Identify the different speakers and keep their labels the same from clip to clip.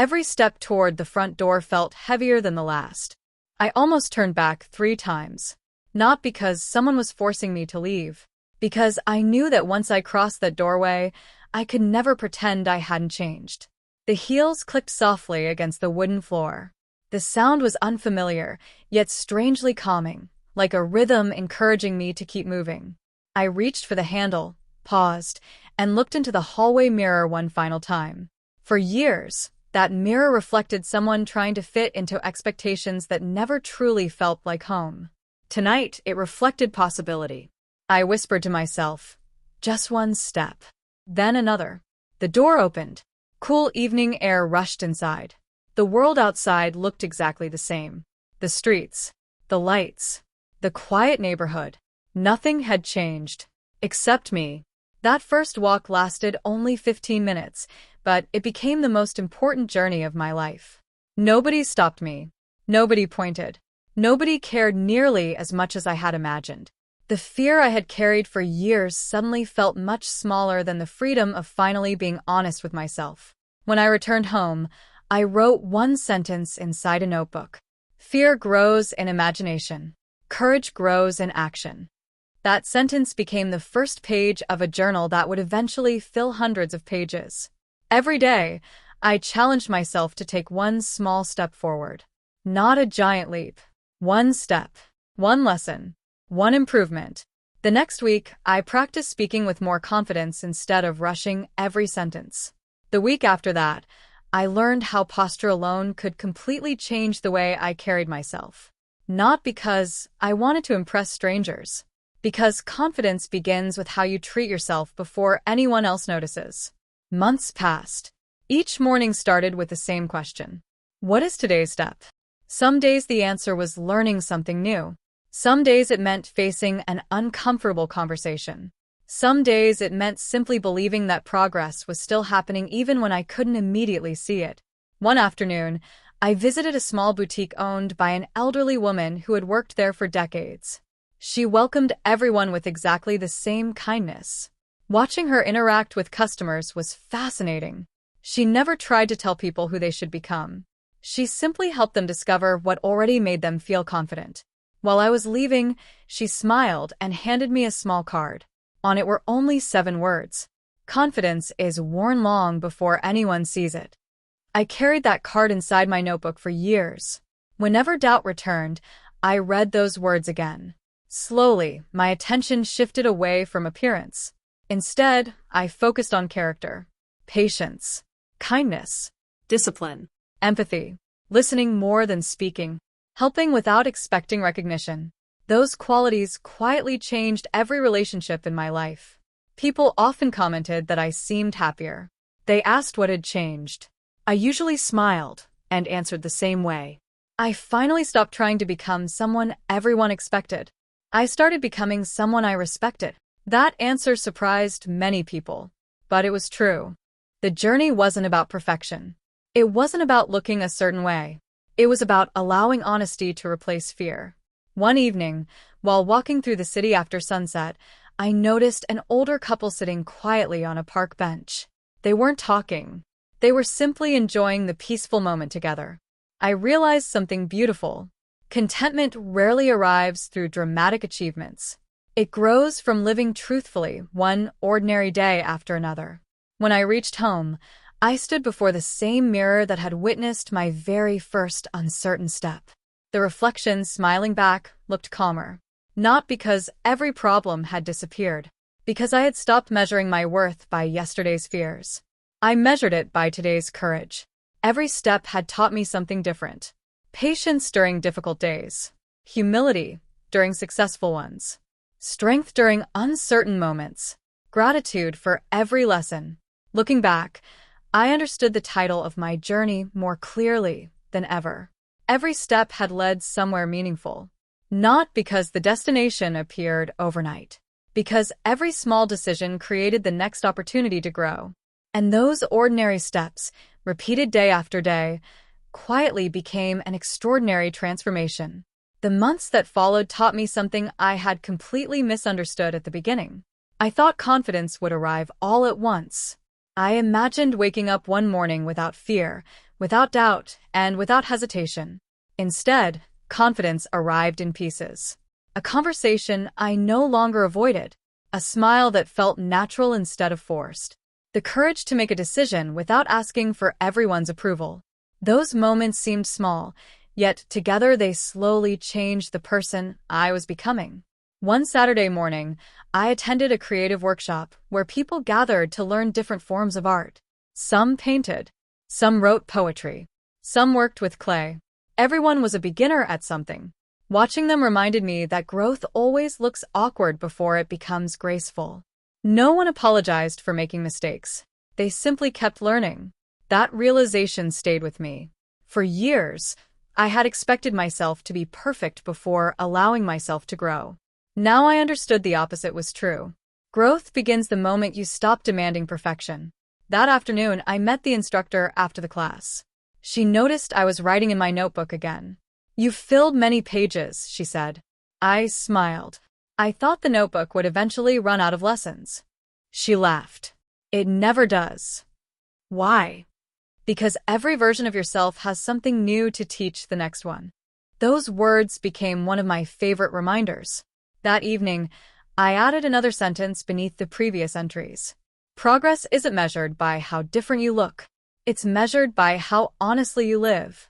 Speaker 1: Every step toward the front door felt heavier than the last. I almost turned back 3 times. Not because someone was forcing me to leave, because I knew that once I crossed that doorway, I could never pretend I hadn't changed. The heels clicked softly against the wooden floor. The sound was unfamiliar, yet strangely calming, like a rhythm encouraging me to keep moving. I reached for the handle, paused, and looked into the hallway mirror one final time. For years, that mirror reflected someone trying to fit into expectations that never truly felt like home. Tonight, it reflected possibility. I whispered to myself, just one step. Then another. The door opened. Cool evening air rushed inside. The world outside looked exactly the same. The streets, the lights, the quiet neighborhood. Nothing had changed. Except me. That first walk lasted only 15 minutes, but it became the most important journey of my life. Nobody stopped me. Nobody pointed. Nobody cared nearly as much as I had imagined. The fear I had carried for years suddenly felt much smaller than the freedom of finally being honest with myself. When I returned home, I wrote one sentence inside a notebook. Fear grows in imagination. Courage grows in action. That sentence became the first page of a journal that would eventually fill hundreds of pages. Every day, I challenged myself to take one small step forward. Not a giant leap. One step. One lesson. One improvement. The next week, I practiced speaking with more confidence instead of rushing every sentence. The week after that, I learned how posture alone could completely change the way I carried myself. Not because I wanted to impress strangers. Because confidence begins with how you treat yourself before anyone else notices. Months passed. Each morning started with the same question. What is today's step? Some days the answer was learning something new. Some days it meant facing an uncomfortable conversation. Some days it meant simply believing that progress was still happening even when I couldn't immediately see it. One afternoon, I visited a small boutique owned by an elderly woman who had worked there for decades. She welcomed everyone with exactly the same kindness. Watching her interact with customers was fascinating. She never tried to tell people who they should become. She simply helped them discover what already made them feel confident. While I was leaving, she smiled and handed me a small card. On it were only 7 words. Confidence is worn long before anyone sees it. I carried that card inside my notebook for years. Whenever doubt returned, I read those words again. Slowly, my attention shifted away from appearance. Instead, I focused on character, patience, kindness, discipline, empathy, listening more than speaking, helping without expecting recognition. Those qualities quietly changed every relationship in my life. People often commented that I seemed happier. They asked what had changed. I usually smiled and answered the same way. I finally stopped trying to become someone everyone expected. I started becoming someone I respected. That answer surprised many people, but it was true. The journey wasn't about perfection. It wasn't about looking a certain way. It was about allowing honesty to replace fear. One evening, while walking through the city after sunset, I noticed an older couple sitting quietly on a park bench. They weren't talking. They were simply enjoying the peaceful moment together. I realized something beautiful. Contentment rarely arrives through dramatic achievements. It grows from living truthfully, one ordinary day after another. When I reached home, I stood before the same mirror that had witnessed my very first uncertain step. The reflection, smiling back, looked calmer. Not because every problem had disappeared, because I had stopped measuring my worth by yesterday's fears. I measured it by today's courage. Every step had taught me something different. Patience during difficult days. Humility during successful ones. Strength during uncertain moments. Gratitude for every lesson. Looking back, I understood the title of my journey more clearly than ever. Every step had led somewhere meaningful. Not because the destination appeared overnight. Because every small decision created the next opportunity to grow. And those ordinary steps, repeated day after day, quietly became an extraordinary transformation. The months that followed taught me something I had completely misunderstood at the beginning. I thought confidence would arrive all at once. I imagined waking up one morning without fear, without doubt, and without hesitation. Instead, confidence arrived in pieces. A conversation I no longer avoided. A smile that felt natural instead of forced. The courage to make a decision without asking for everyone's approval. Those moments seemed small, yet together they slowly changed the person I was becoming. One Saturday morning, I attended a creative workshop where people gathered to learn different forms of art. Some painted, some wrote poetry, some worked with clay. Everyone was a beginner at something. Watching them reminded me that growth always looks awkward before it becomes graceful. No one apologized for making mistakes. They simply kept learning. That realization stayed with me. For years, I had expected myself to be perfect before allowing myself to grow. Now I understood the opposite was true. Growth begins the moment you stop demanding perfection. That afternoon, I met the instructor after the class. She noticed I was writing in my notebook again. "You've filled many pages," she said. I smiled. I thought the notebook would eventually run out of lessons. She laughed. "It never does." "Why?" "Because every version of yourself has something new to teach the next one." Those words became one of my favorite reminders. That evening, I added another sentence beneath the previous entries. Progress isn't measured by how different you look. It's measured by how honestly you live.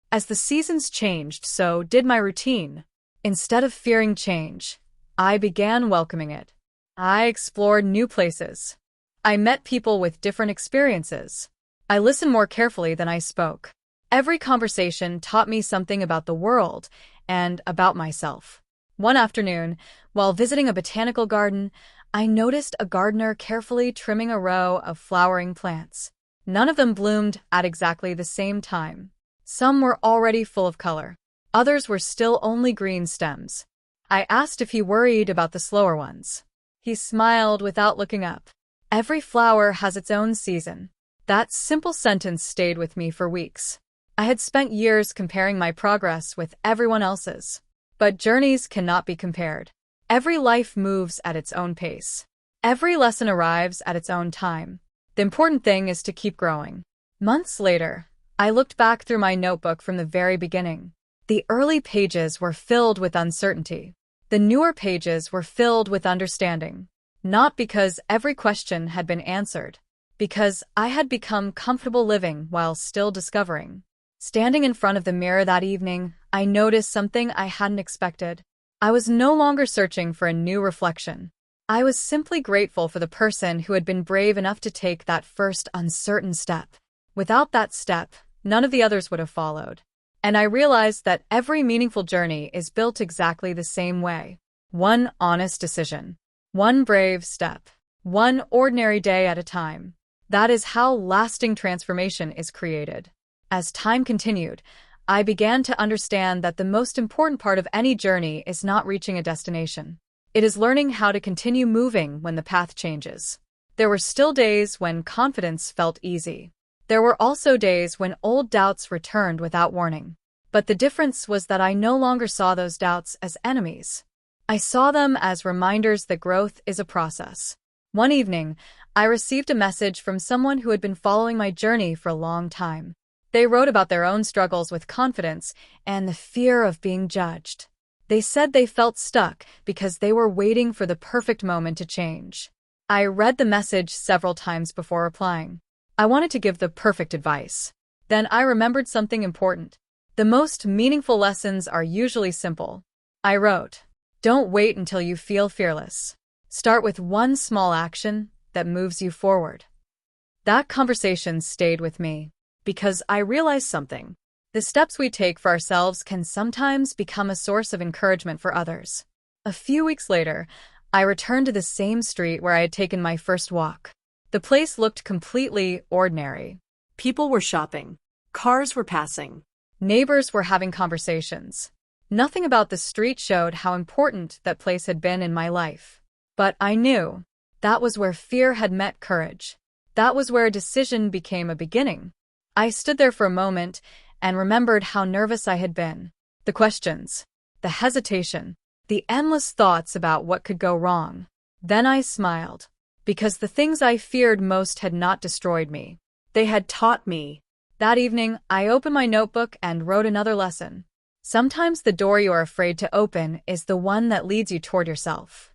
Speaker 1: As the seasons changed, so did my routine. Instead of fearing change, I began welcoming it. I explored new places. I met people with different experiences. I listened more carefully than I spoke. Every conversation taught me something about the world and about myself. One afternoon, while visiting a botanical garden, I noticed a gardener carefully trimming a row of flowering plants. None of them bloomed at exactly the same time. Some were already full of color. Others were still only green stems. I asked if he worried about the slower ones. He smiled without looking up. Every flower has its own season. That simple sentence stayed with me for weeks. I had spent years comparing my progress with everyone else's. But journeys cannot be compared. Every life moves at its own pace. Every lesson arrives at its own time. The important thing is to keep growing. Months later, I looked back through my notebook from the very beginning. The early pages were filled with uncertainty. The newer pages were filled with understanding. Not because every question had been answered, because I had become comfortable living while still discovering. Standing in front of the mirror that evening, I noticed something I hadn't expected. I was no longer searching for a new reflection. I was simply grateful for the person who had been brave enough to take that first uncertain step. Without that step, none of the others would have followed. And I realized that every meaningful journey is built exactly the same way. One honest decision. One brave step. One ordinary day at a time. That is how lasting transformation is created. As time continued, I began to understand that the most important part of any journey is not reaching a destination. It is learning how to continue moving when the path changes. There were still days when confidence felt easy. There were also days when old doubts returned without warning. But the difference was that I no longer saw those doubts as enemies. I saw them as reminders that growth is a process. One evening, I received a message from someone who had been following my journey for a long time. They wrote about their own struggles with confidence and the fear of being judged. They said they felt stuck because they were waiting for the perfect moment to change. I read the message several times before replying. I wanted to give the perfect advice. Then I remembered something important. The most meaningful lessons are usually simple. I wrote, "Don't wait until you feel fearless. Start with one small action that moves you forward." That conversation stayed with me because I realized something. The steps we take for ourselves can sometimes become a source of encouragement for others. A few weeks later, I returned to the same street where I had taken my first walk. The place looked completely ordinary.
Speaker 2: People were shopping. Cars were passing.
Speaker 1: Neighbors were having conversations. Nothing about the street showed how important that place had been in my life. But I knew that was where fear had met courage. That was where a decision became a beginning. I stood there for a moment and remembered how nervous I had been. The questions, the hesitation, the endless thoughts about what could go wrong. Then I smiled, because the things I feared most had not destroyed me. They had taught me. That evening, I opened my notebook and wrote another lesson. Sometimes the door you are afraid to open is the one that leads you toward yourself.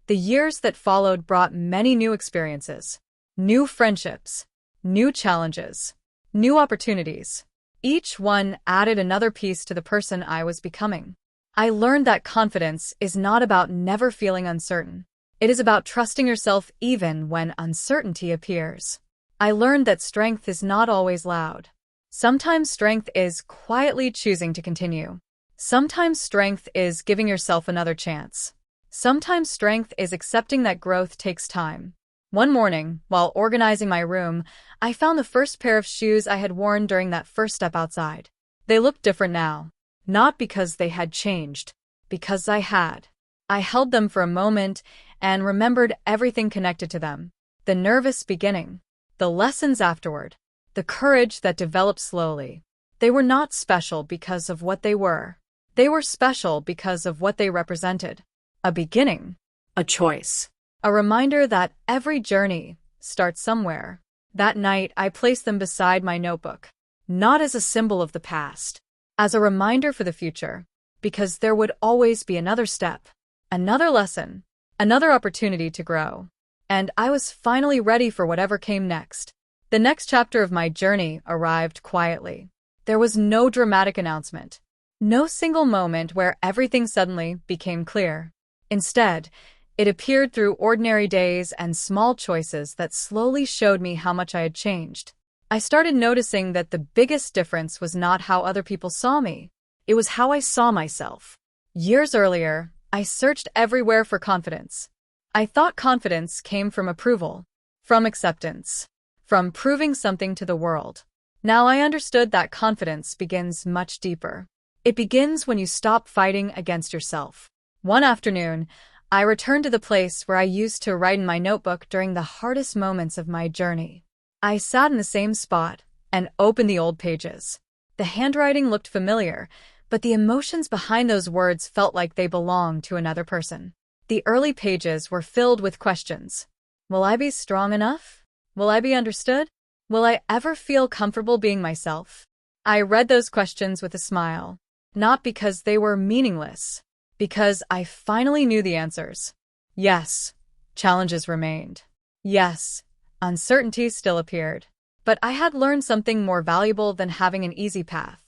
Speaker 1: The years that followed brought many new experiences, new friendships, new challenges, new opportunities. Each one added another piece to the person I was becoming. I learned that confidence is not about never feeling uncertain. It is about trusting yourself even when uncertainty appears. I learned that strength is not always loud. Sometimes strength is quietly choosing to continue. Sometimes strength is giving yourself another chance. Sometimes strength is accepting that growth takes time. One morning, while organizing my room, I found the first pair of shoes I had worn during that first step outside. They looked different now, not because they had changed, because I had. I held them for a moment and remembered everything connected to them. The nervous beginning, the lessons afterward, the courage that developed slowly. They were not special because of what they were. They were special because of what they represented. A beginning.
Speaker 2: A choice.
Speaker 1: A reminder that every journey starts somewhere. That night, I placed them beside my notebook, not as a symbol of the past, as a reminder for the future, because there would always be another step, another lesson, another opportunity to grow. And I was finally ready for whatever came next. The next chapter of my journey arrived quietly. There was no dramatic announcement, no single moment where everything suddenly became clear. Instead, it appeared through ordinary days and small choices that slowly showed me how much I had changed. I started noticing that the biggest difference was not how other people saw me. It was how I saw myself. Years earlier, I searched everywhere for confidence. I thought confidence came from approval, from acceptance, from proving something to the world. Now I understood that confidence begins much deeper. It begins when you stop fighting against yourself. One afternoon, I returned to the place where I used to write in my notebook during the hardest moments of my journey. I sat in the same spot and opened the old pages. The handwriting looked familiar, but the emotions behind those words felt like they belonged to another person. The early pages were filled with questions. Will I be strong enough? Will I be understood? Will I ever feel comfortable being myself? I read those questions with a smile, not because they were meaningless, because I finally knew the answers. Yes, challenges remained. Yes, uncertainty still appeared. But I had learned something more valuable than having an easy path.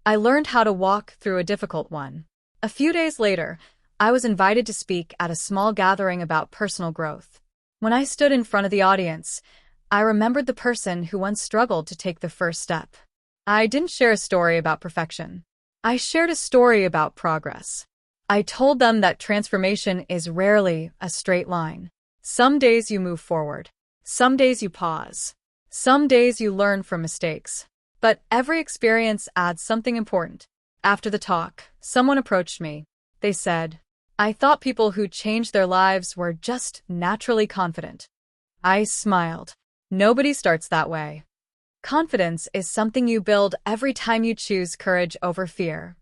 Speaker 1: I learned how to walk through a difficult one. A few days later, I was invited to speak at a small gathering about personal growth. When I stood in front of the audience, I remembered the person who once struggled to take the first step. I didn't share a story about perfection. I shared a story about progress. I told them that transformation is rarely a straight line. Some days you move forward. Some days you pause. Some days you learn from mistakes. But every experience adds something important. After the talk, someone approached me. They said, "I thought people who changed their lives were just naturally confident." I smiled. Nobody starts that way. Confidence is something you build every time you choose courage over fear.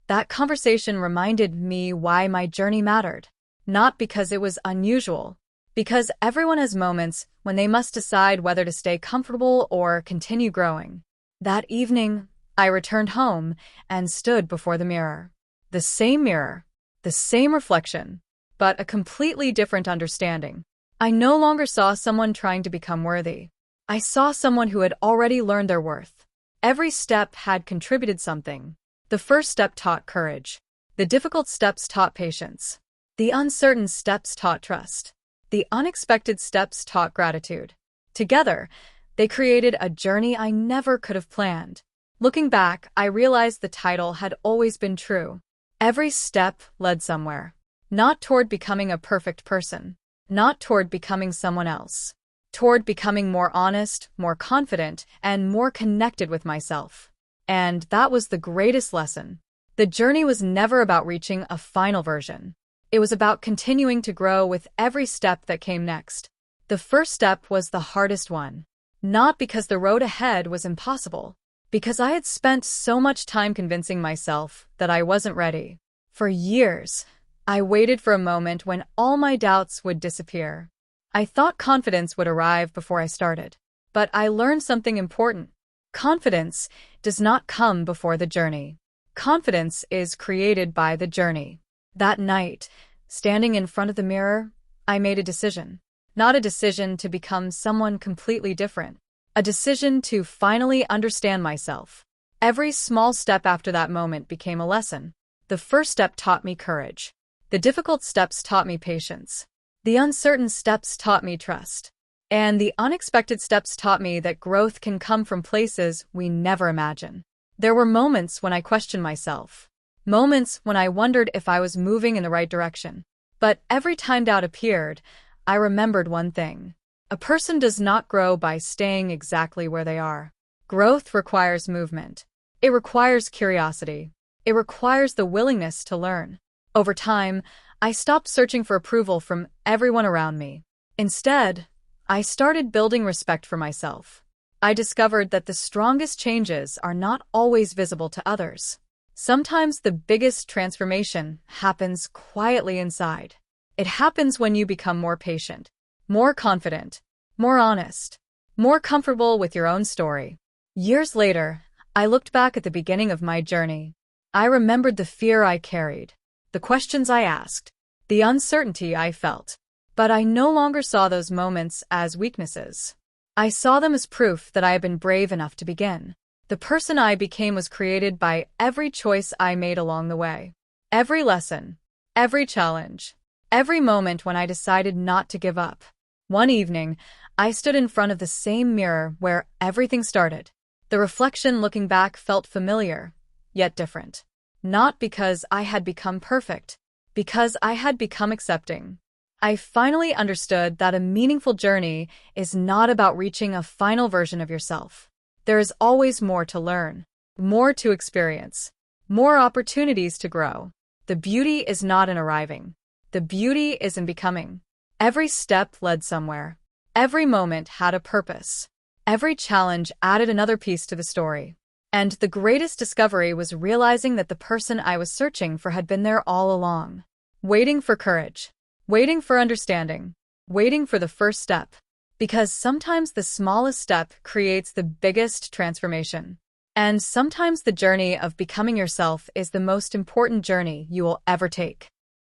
Speaker 1: That conversation reminded me why my journey mattered. Not because it was unusual, because everyone has moments when they must decide whether to stay comfortable or continue growing. That evening, I returned home and stood before the mirror. The same mirror, the same reflection, but a completely different understanding. I no longer saw someone trying to become worthy. I saw someone who had already learned their worth. Every step had contributed something. The first step taught courage. The difficult steps taught patience. The uncertain steps taught trust. The unexpected steps taught gratitude. Together, they created a journey I never could have planned. Looking back, I realized the title had always been true. Every step led somewhere. Not toward becoming a perfect person. Not toward becoming someone else. Toward becoming more honest, more confident, and more connected with myself. And that was the greatest lesson. The journey was never about reaching a final version. It was about continuing to grow with every step that came next. The first step was the hardest one. Not because the road ahead was impossible, because I had spent so much time convincing myself that I wasn't ready. For years, I waited for a moment when all my doubts would disappear. I thought confidence would arrive before I started. But I learned something important. Confidence does not come before the journey. Confidence is created by the journey. That night, standing in front of the mirror, I made a decision. Not a decision to become someone completely different. A decision to finally understand myself. Every small step after that moment became a lesson. The first step taught me courage. The difficult steps taught me patience. The uncertain steps taught me trust. And the unexpected steps taught me that growth can come from places we never imagine. There were moments when I questioned myself. Moments when I wondered if I was moving in the right direction. But every time doubt appeared, I remembered one thing. A person does not grow by staying exactly where they are. Growth requires movement. It requires curiosity. It requires the willingness to learn. Over time, I stopped searching for approval from everyone around me. Instead, I started building respect for myself. I discovered that the strongest changes are not always visible to others. Sometimes the biggest transformation happens quietly inside. It happens when you become more patient, more confident, more honest, more comfortable with your own story. Years later, I looked back at the beginning of my journey. I remembered the fear I carried, the questions I asked, the uncertainty I felt. But I no longer saw those moments as weaknesses. I saw them as proof that I had been brave enough to begin. The person I became was created by every choice I made along the way. Every lesson, every challenge, every moment when I decided not to give up. One evening, I stood in front of the same mirror where everything started. The reflection looking back felt familiar, yet different. Not because I had become perfect, because I had become accepting. I finally understood that a meaningful journey is not about reaching a final version of yourself. There is always more to learn, more to experience, more opportunities to grow. The beauty is not in arriving. The beauty is in becoming. Every step led somewhere. Every moment had a purpose. Every challenge added another piece to the story. And the greatest discovery was realizing that the person I was searching for had been there all along. Waiting for courage. Waiting for understanding. Waiting for the first step. Because sometimes the smallest step creates the biggest transformation. And sometimes the journey of becoming yourself is the most important journey you will ever take.